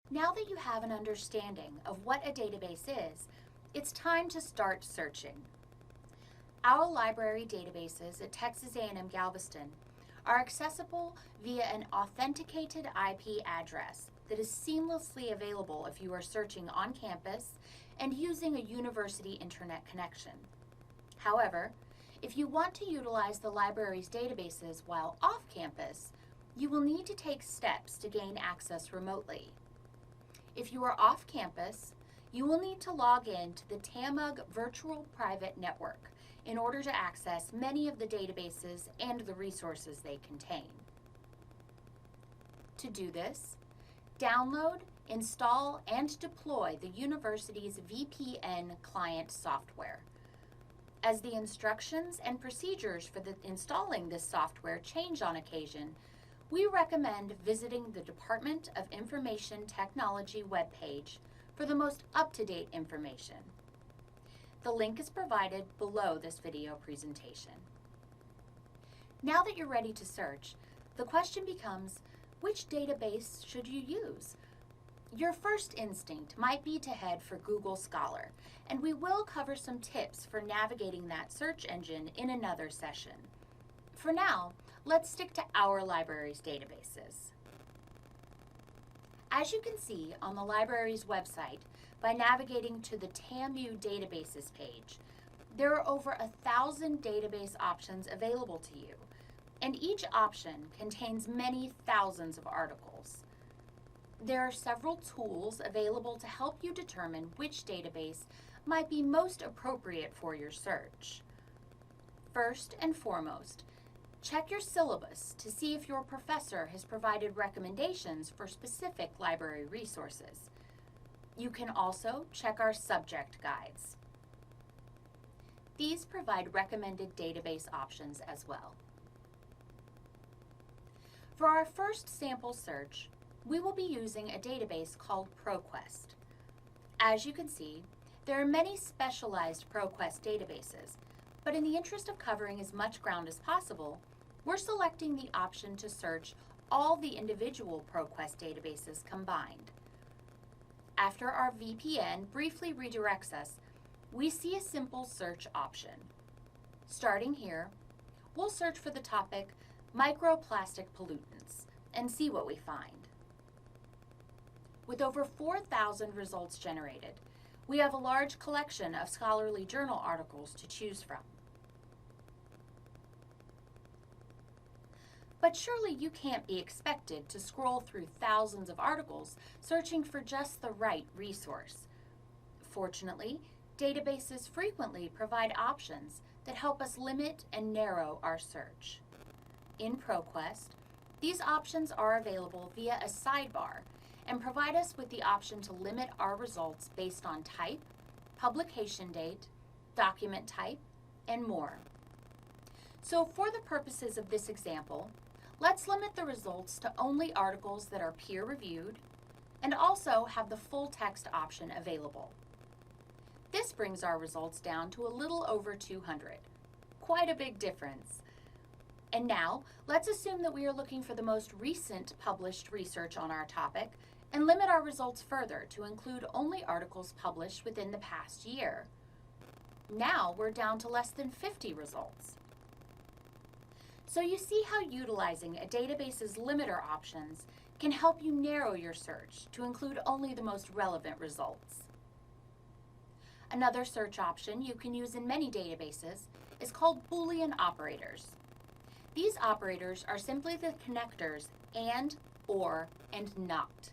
Now that you have an understanding of what a database is, it's time to start searching. Our library databases at Texas A&M Galveston are accessible via an authenticated IP address that is seamlessly available if you are searching on campus and using a university internet connection. However, if you want to utilize the library's databases while off campus, you will need to take steps to gain access remotely. If you are off campus, you will need to log in to the TAMUG Virtual Private Network in order to access many of the databases and the resources they contain. To do this, download, install, and deploy the university's VPN client software. As the instructions and procedures for installing this software change on occasion, we recommend visiting the Department of Information Technology webpage for the most up-to-date information. The link is provided below this video presentation. Now that you're ready to search, the question becomes, which database should you use? Your first instinct might be to head for Google Scholar, and we will cover some tips for navigating that search engine in another session. For now, let's stick to our library's databases. As you can see on the library's website, by navigating to the TAMU databases page, there are over 1,000 database options available to you, and each option contains many thousands of articles. There are several tools available to help you determine which database might be most appropriate for your search. First and foremost, check your syllabus to see if your professor has provided recommendations for specific library resources. You can also check our subject guides. These provide recommended database options as well. For our first sample search, we will be using a database called ProQuest. As you can see, there are many specialized ProQuest databases, but in the interest of covering as much ground as possible, we're selecting the option to search all the individual ProQuest databases combined. After our VPN briefly redirects us, we see a simple search option. Starting here, we'll search for the topic microplastic pollutants and see what we find. With over 4,000 results generated, we have a large collection of scholarly journal articles to choose from. But surely you can't be expected to scroll through thousands of articles searching for just the right resource. Fortunately, databases frequently provide options that help us limit and narrow our search. In ProQuest, these options are available via a sidebar and provide us with the option to limit our results based on type, publication date, document type, and more. So for the purposes of this example, let's limit the results to only articles that are peer-reviewed and also have the full text option available. This brings our results down to a little over 200. Quite a big difference. And now, let's assume that we are looking for the most recent published research on our topic and limit our results further to include only articles published within the past year. Now we're down to less than 50 results. So you see how utilizing a database's limiter options can help you narrow your search to include only the most relevant results. Another search option you can use in many databases is called Boolean operators. These operators are simply the connectors and, or, and not,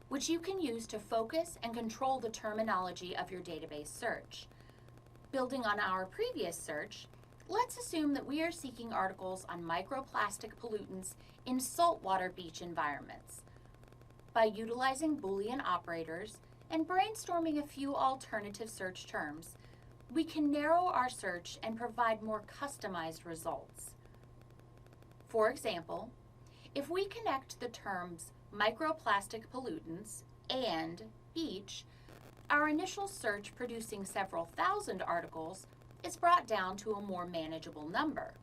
which you can use to focus and control the terminology of your database search. Building on our previous search, let's assume that we are seeking articles on microplastic pollutants in saltwater beach environments. By utilizing Boolean operators and brainstorming a few alternative search terms, we can narrow our search and provide more customized results. For example, if we connect the terms microplastic pollutants and beach, our initial search producing several thousand articles is brought down to a more manageable number.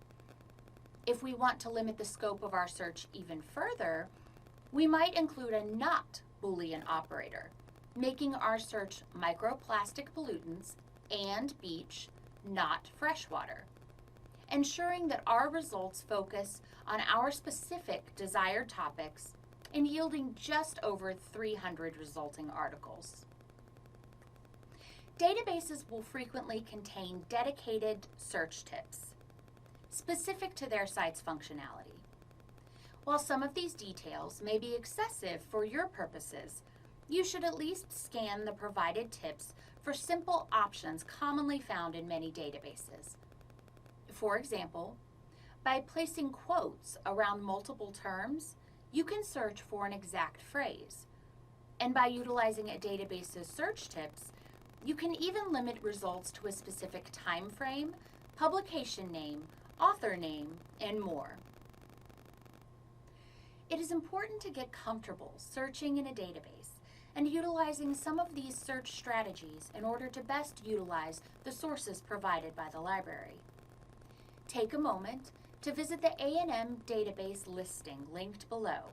If we want to limit the scope of our search even further, we might include a not Boolean operator, making our search microplastic pollutants and beach, not freshwater, ensuring that our results focus on our specific desired topics and yielding just over 300 resulting articles. Databases will frequently contain dedicated search tips specific to their site's functionality. While some of these details may be excessive for your purposes, you should at least scan the provided tips for simple options commonly found in many databases. For example, by placing quotes around multiple terms, you can search for an exact phrase. And by utilizing a database's search tips, you can even limit results to a specific time frame, publication name, author name, and more. It is important to get comfortable searching in a database and utilizing some of these search strategies in order to best utilize the sources provided by the library. Take a moment to visit the A&M database listing linked below.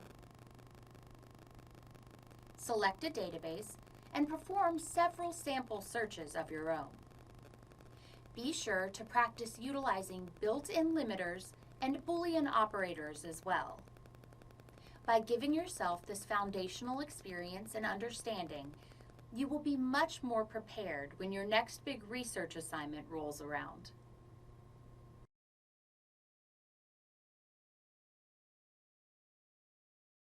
Select a database and perform several sample searches of your own. Be sure to practice utilizing built-in limiters and Boolean operators as well. By giving yourself this foundational experience and understanding, you will be much more prepared when your next big research assignment rolls around.